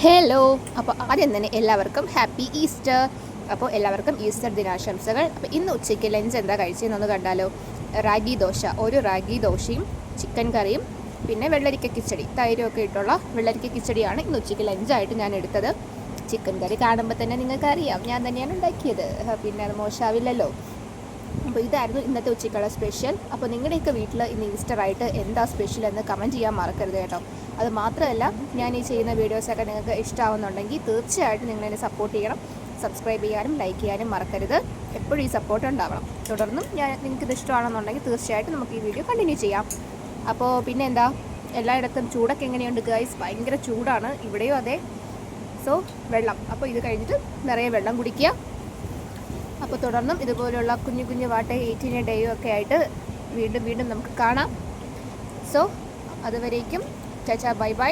Hello. അപ്പോൾ ആദ്യം തന്നെ എല്ലാവർക്കും ഹാപ്പി ഈസ്റ്റർ. അപ്പോൾ എല്ലാവർക്കും ഈസ്റ്റർ ദിനാശംസകൾ. അപ്പോൾ ഇന്ന് ഉച്ചയ്ക്ക് ലഞ്ച് എന്താ കഴിച്ചതെന്നൊന്ന് കണ്ടാലോ. റാഗി ദോശ, ഒരു റാഗി ദോശയും ചിക്കൻ കറിയും പിന്നെ വെള്ളരിക്ക കിച്ചടി, തൈരൊക്കെ ഇട്ടുള്ള വെള്ളരിക്ക കിച്ചടിയാണ് ഇന്ന് ഉച്ചയ്ക്ക് ലഞ്ചായിട്ട് ഞാൻ എടുത്തത്. ചിക്കൻ കറി കാണുമ്പോൾ തന്നെ നിങ്ങൾക്ക് അറിയാം ഞാൻ തന്നെയാണ് ഉണ്ടാക്കിയത്, പിന്നെ അത് മോശമാവില്ലല്ലോ. അപ്പോൾ ഇതായിരുന്നു ഇന്നത്തെ ഉച്ചയ്ക്കുള്ള സ്പെഷ്യൽ. അപ്പോൾ നിങ്ങളുടെയൊക്കെ വീട്ടിൽ ഇന്ന് ഈസ്റ്ററായിട്ട് എന്താ സ്പെഷ്യൽ എന്ന് കമൻറ്റ് ചെയ്യാൻ മറക്കരുത് കേട്ടോ. അത് മാത്രമല്ല, ഞാൻ ഈ ചെയ്യുന്ന വീഡിയോസൊക്കെ നിങ്ങൾക്ക് ഇഷ്ടമാവുന്നുണ്ടെങ്കിൽ തീർച്ചയായിട്ടും നിങ്ങളെന്നെ സപ്പോർട്ട് ചെയ്യണം. സബ്സ്ക്രൈബ് ചെയ്യാനും ലൈക്ക് ചെയ്യാനും മറക്കരുത്. എപ്പോഴും ഈ സപ്പോർട്ട് ഉണ്ടാവണം. തുടർന്നും നിങ്ങൾക്കിത് ഇഷ്ടമാണെന്നുണ്ടെങ്കിൽ തീർച്ചയായിട്ടും നമുക്ക് ഈ വീഡിയോ കണ്ടിന്യൂ ചെയ്യാം. അപ്പോൾ പിന്നെ എന്താ, എല്ലായിടത്തും ചൂടൊക്കെ എങ്ങനെയുണ്ട് ഗൈസ്? ഭയങ്കര ചൂടാണ്, ഇവിടെയും അതെ. സോ വെള്ളം, അപ്പോൾ ഇത് കഴിഞ്ഞിട്ട് നിറയെ വെള്ളം കുടിക്കുക. അപ്പോൾ തുടർന്നും ഇതുപോലുള്ള കുഞ്ഞു കുഞ്ഞു വാട്ടേ 18 ഡേയും ഒക്കെ ആയിട്ട് വീണ്ടും നമുക്ക് കാണാം. സോ അതുവരേക്കും ചാച്ചാ, ബൈ ബൈ.